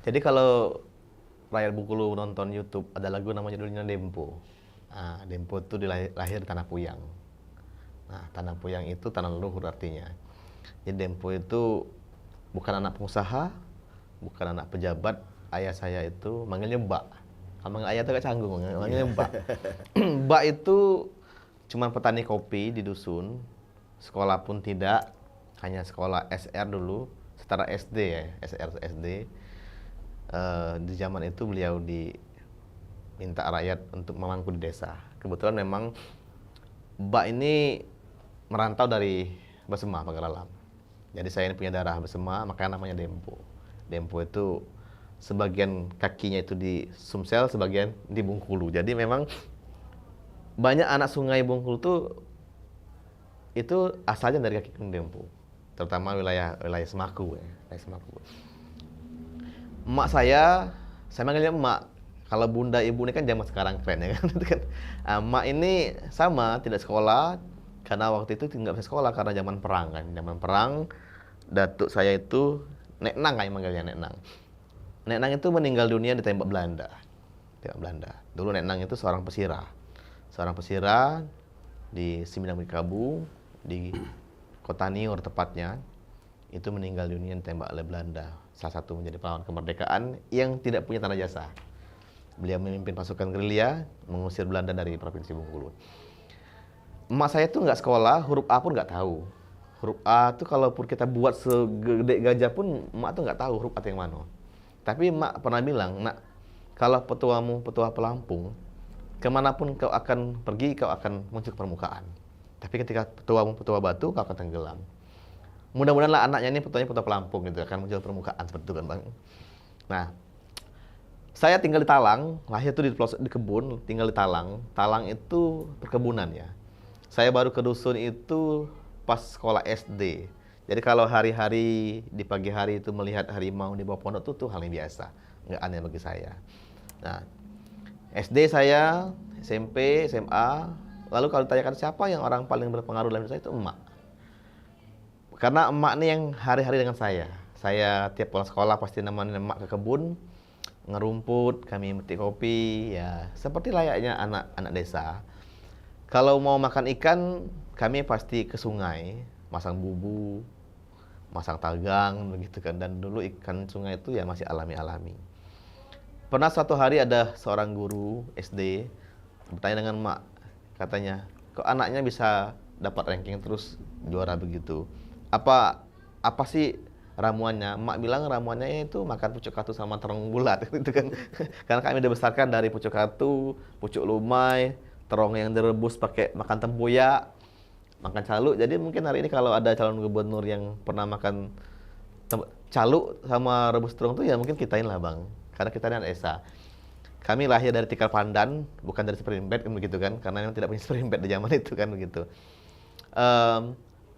Jadi kalau rakyat Bengkulu nonton YouTube, ada lagu namanya judulnya Dempo. Nah, Dempo itu lahir di Tanah Puyang. Nah, Tanah Puyang itu tanah leluhur artinya. Jadi Dempo itu bukan anak pengusaha, bukan anak pejabat. Ayah saya itu manggilnya Mbak. Kalau manggil ayah itu agak canggung, manggilnya Mbak. Mbak itu cuma petani kopi di dusun. Sekolah pun tidak, hanya sekolah SR dulu, setara SD ya, SR SD. Di zaman itu beliau diminta rakyat untuk memangku di desa. Kebetulan memang Mbak ini merantau dari Besema, Pagaralam. Jadi saya ini punya darah Besema, makanya namanya Dempo. Dempo itu sebagian kakinya itu di Sumsel, sebagian di Bengkulu. Jadi memang banyak anak sungai Bengkulu itu asalnya dari kaki Gunung Dempo, terutama wilayah Semaku ya, wilayah Semaku. Emak saya manggilnya emak. Kalau bunda ibu ini kan zaman sekarang keren ya kan. Emak ini sama, tidak sekolah karena waktu itu nggak bisa sekolah karena zaman perang kan. Zaman perang, datuk saya itu Nek Nang kayak manggilnya Nek Nang. Nek Nang itu meninggal dunia ditembak Belanda. Tembak Belanda. Dulu Nek Nang itu seorang pesira. Seorang pesira di Sembilan Kabu di Kota Nior tepatnya. Itu meninggal dunia ditembak oleh Belanda. Salah satu menjadi pahlawan kemerdekaan yang tidak punya tanda jasa. Beliau memimpin pasukan gerilya mengusir Belanda dari Provinsi Bengkulu. Emak saya tuh nggak sekolah, huruf A pun nggak tahu. Huruf A tuh kalaupun kita buat segede gajah pun emak tuh nggak tahu huruf A yang mana. Tapi emak pernah bilang, nak, kalau petuamu petua pelampung, kemanapun kau akan pergi, kau akan muncul ke permukaan. Tapi ketika petuamu petua batu, kau akan tenggelam. Mudah-mudahan lah anaknya ini petuanya petua pelampung gitu, akan muncul permukaan seperti itu kan bang. Nah, saya tinggal di Talang, lahir tuh di kebun, tinggal di Talang. Talang itu perkebunan ya. Saya baru ke dusun itu pas sekolah SD. Jadi kalau hari-hari di pagi hari itu melihat harimau di bawah pondok tuh hal yang biasa, nggak aneh bagi saya. Nah, SD saya, SMP, SMA, lalu kalau ditanyakan siapa yang orang paling berpengaruh dalam hidup saya itu emak. Karena emak nih yang hari-hari dengan saya. Saya tiap pulang sekolah pasti nemenin emak ke kebun, ngerumput, kami metik kopi, ya seperti layaknya anak-anak desa. Kalau mau makan ikan, kami pasti ke sungai, masang bubu, masang tagang, begitu kan. Dan dulu ikan sungai itu ya masih alami-alami. Pernah suatu hari ada seorang guru SD bertanya dengan emak, katanya, kok anaknya bisa dapat ranking terus juara begitu? Apa sih ramuannya? Emak bilang ramuannya itu makan pucuk katu sama terong bulat gitu kan. Karena kami dibesarkan dari pucuk katu, pucuk lumai, terong yang direbus pakai makan tempoyak, makan caluk. Jadi mungkin hari ini kalau ada calon gubernur yang pernah makan caluk sama rebus terong tuh ya mungkin kitain lah bang. Karena kita ini anak desa. Kami lahir dari tikar pandan, bukan dari spring bed kan begitu kan. Karena memang tidak punya spring bed di zaman itu kan begitu.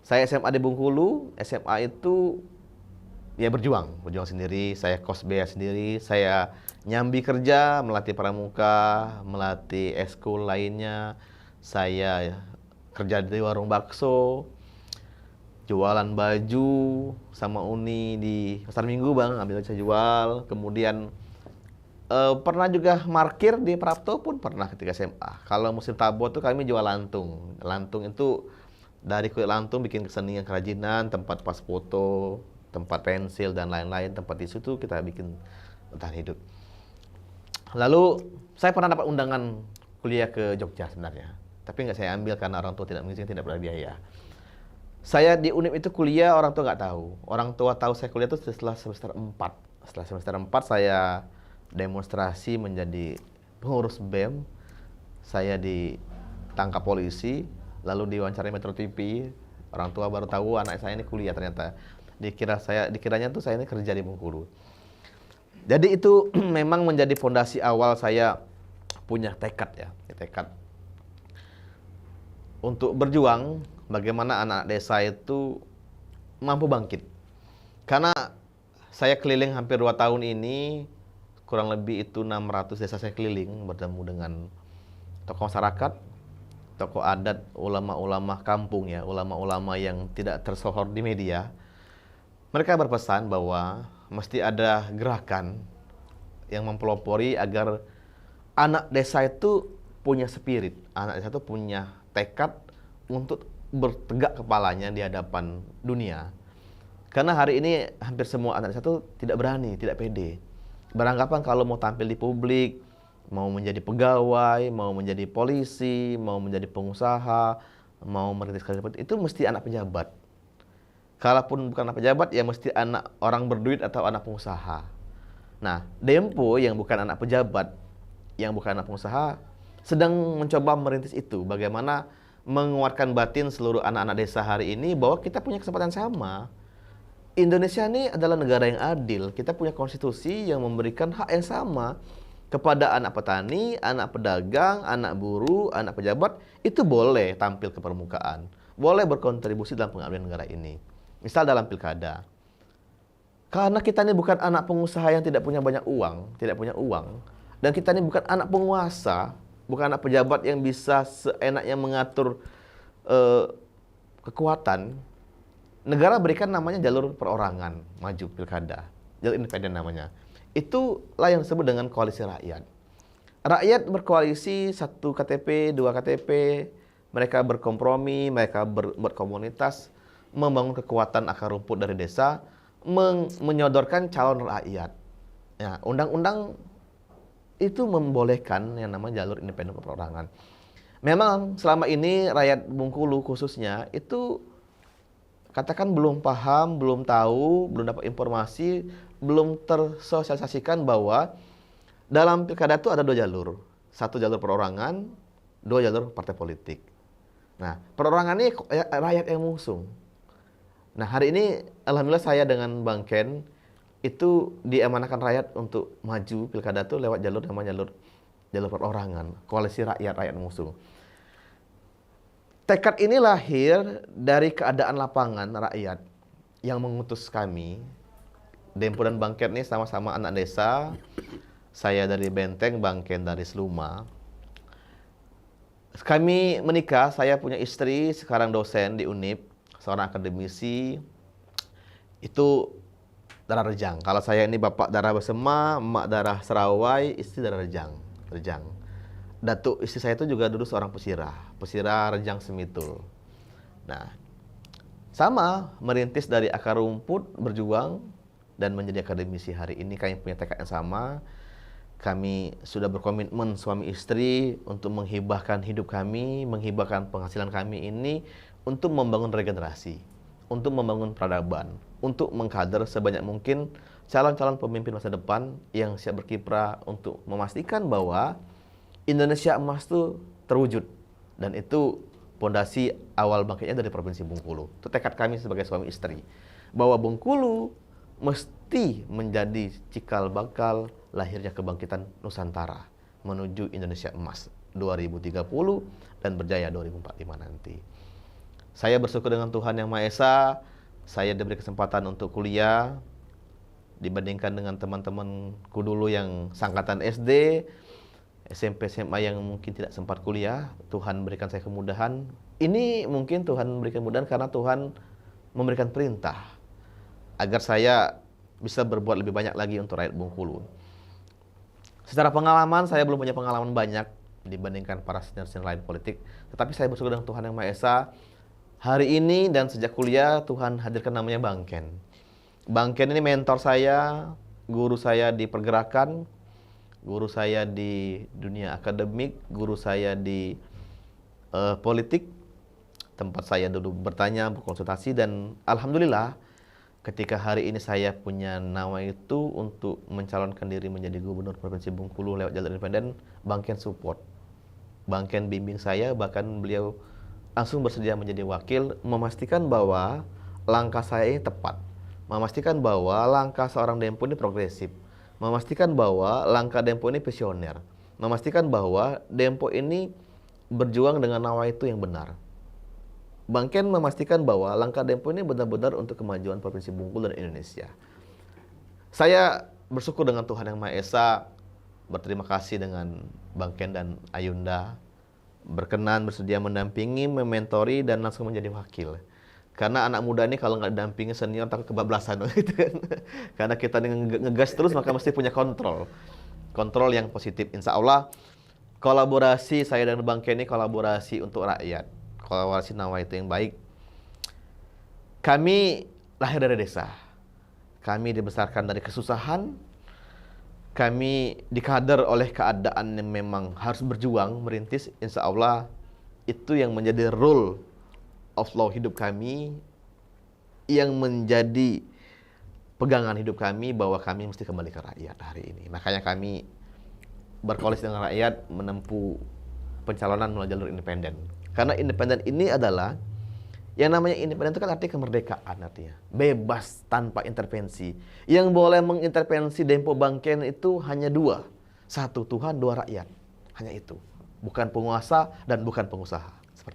Saya SMA di Bengkulu, SMA itu ya berjuang sendiri. Saya kos biaya sendiri, saya nyambi kerja, melatih pramuka, melatih eskul lainnya. Saya kerja di warung bakso, jualan baju sama uni di pasar minggu bang, ambil saya jual. Kemudian pernah juga parkir di Prapto pun pernah ketika SMA. Kalau musim tabo tuh kami jual lantung. Lantung itu dari kulit lantung bikin kesenian kerajinan, tempat pas foto, tempat pensil dan lain-lain, tempat tisu tuh kita bikin bertahan hidup. Lalu saya pernah dapat undangan kuliah ke Jogja sebenarnya, tapi nggak saya ambil karena orang tua tidak mengizinkan, tidak berbiaya. Saya di UNIP itu kuliah, orang tua nggak tahu. Orang tua tahu saya kuliah itu setelah semester 4. Setelah semester 4 saya demonstrasi menjadi pengurus BEM. Saya ditangkap polisi, lalu diwawancara Metro TV. Orang tua baru tahu anak saya ini kuliah ternyata. Dikiranya tuh saya ini kerja di Bengkulu. Jadi itu memang menjadi fondasi awal saya punya tekad ya, tekad untuk berjuang bagaimana anak desa itu mampu bangkit. Karena saya keliling hampir 2 tahun ini, kurang lebih itu 600 desa saya keliling, bertemu dengan tokoh masyarakat, tokoh adat, ulama-ulama kampung ya, ulama-ulama yang tidak tersohor di media. Mereka berpesan bahwa mesti ada gerakan yang mempelopori agar anak desa itu punya spirit, anak desa itu punya tekad untuk bertegak kepalanya di hadapan dunia. Karena hari ini hampir semua anak desa itu tidak berani, tidak pede. Beranggapan kalau mau tampil di publik, mau menjadi pegawai, mau menjadi polisi, mau menjadi pengusaha, mau merintis karir politik, itu mesti anak pejabat. Kalaupun bukan anak pejabat, ya mesti anak orang berduit atau anak pengusaha. Nah, Dempo yang bukan anak pejabat, yang bukan anak pengusaha, sedang mencoba merintis itu. Bagaimana menguatkan batin seluruh anak-anak desa hari ini bahwa kita punya kesempatan sama. Indonesia ini adalah negara yang adil. Kita punya konstitusi yang memberikan hak yang sama kepada anak petani, anak pedagang, anak buruh, anak pejabat. Itu boleh tampil ke permukaan, boleh berkontribusi dalam pengabdian negara ini. Misal dalam pilkada. Karena kita ini bukan anak pengusaha yang tidak punya banyak uang, dan kita ini bukan anak penguasa, bukan anak pejabat yang bisa seenaknya mengatur kekuatan. Negara berikan namanya jalur perorangan maju pilkada, jalur independen namanya. Itulah yang disebut dengan koalisi rakyat. Rakyat berkoalisi, 1 KTP, 2 KTP, mereka berkompromi, mereka berkomunitas, membangun kekuatan akar rumput dari desa, menyodorkan calon rakyat. Ya, undang-undang itu membolehkan yang namanya jalur independen perorangan. Memang selama ini rakyat Bengkulu khususnya itu katakan belum paham, belum tahu, belum dapat informasi, belum tersosialisasikan bahwa dalam pilkada itu ada 2 jalur. 1 jalur perorangan, 2 jalur partai politik. Nah, perorangan ini rakyat yang mengusung. Nah, hari ini alhamdulillah saya dengan Bang Ken itu diamanahkan rakyat untuk maju pilkada itu lewat jalur namanya jalur perorangan, koalisi rakyat mengusung. Tekad ini lahir dari keadaan lapangan rakyat yang mengutus kami. Dempo dan Bang Ken ini sama-sama anak desa. Saya dari Benteng, Bang Ken dari Seluma. Kami menikah, saya punya istri, sekarang dosen di UNIP, seorang akademisi. Itu darah Rejang. Kalau saya ini bapak darah Besema, emak darah Serawai, istri darah Rejang. Datuk istri saya itu juga dulu seorang pesirah Rejang Semitul. Nah, sama merintis dari akar rumput, berjuang dan menjadi akademisi hari ini. Kami punya tekad yang sama. Kami sudah berkomitmen suami istri untuk menghibahkan hidup kami, menghibahkan penghasilan kami ini untuk membangun regenerasi, untuk membangun peradaban, untuk mengkader sebanyak mungkin calon-calon pemimpin masa depan yang siap berkiprah untuk memastikan bahwa Indonesia emas itu terwujud. Dan itu pondasi awal bangkitnya dari Provinsi Bengkulu. Itu tekad kami sebagai suami istri, bahwa Bengkulu mesti menjadi cikal bakal lahirnya kebangkitan Nusantara menuju Indonesia emas 2030 dan berjaya 2045 nanti. Saya bersyukur dengan Tuhan Yang Maha Esa, saya diberi kesempatan untuk kuliah dibandingkan dengan teman-temanku dulu yang sangkatan SD, SMP, SMA yang mungkin tidak sempat kuliah. Tuhan berikan saya kemudahan. Ini mungkin Tuhan memberikan kemudahan karena Tuhan memberikan perintah agar saya bisa berbuat lebih banyak lagi untuk rakyat Bengkulu. Secara pengalaman, saya belum punya pengalaman banyak dibandingkan para senior-senior lain politik. Tetapi saya bersyukur dengan Tuhan Yang Maha Esa. Hari ini dan sejak kuliah, Tuhan hadirkan namanya Bang Ken. Bang Ken ini mentor saya, guru saya di pergerakan, guru saya di dunia akademik, guru saya di politik, tempat saya dulu bertanya, berkonsultasi, dan alhamdulillah ketika hari ini saya punya nama itu untuk mencalonkan diri menjadi gubernur Provinsi Bengkulu lewat jalur independen, Bang Ken support. Bang Ken bimbing saya, bahkan beliau langsung bersedia menjadi wakil, memastikan bahwa langkah saya ini tepat, memastikan bahwa langkah seorang Dempo ini progresif, memastikan bahwa langkah Dempo ini visioner, memastikan bahwa Dempo ini berjuang dengan nawa itu yang benar. Bang Ken memastikan bahwa langkah Dempo ini benar-benar untuk kemajuan Provinsi Bengkulu dan Indonesia. Saya bersyukur dengan Tuhan Yang Maha Esa, berterima kasih dengan Bang Ken dan Ayunda, berkenan bersedia mendampingi, mementori, dan langsung menjadi wakil. Karena anak muda ini kalau nggak dampingi senior takut kebablasan gitu kan. Karena kita ngegas terus maka mesti punya kontrol. Kontrol yang positif. Insya Allah kolaborasi saya dan Bang Ken ini kolaborasi untuk rakyat. Kolaborasi Nawaitu yang baik. Kami lahir dari desa. Kami dibesarkan dari kesusahan. Kami dikader oleh keadaan yang memang harus berjuang, merintis. Insya Allah itu yang menjadi role of law hidup kami, yang menjadi pegangan hidup kami bahwa kami mesti kembali ke rakyat hari ini. Makanya kami berkoalisi dengan rakyat menempuh pencalonan melalui jalur independen. Karena independen ini adalah yang namanya independen itu kan artinya kemerdekaan, artinya bebas tanpa intervensi. Yang boleh mengintervensi Dempo Bang Ken itu hanya dua. Satu Tuhan, dua rakyat. Hanya itu. Bukan penguasa dan bukan pengusaha.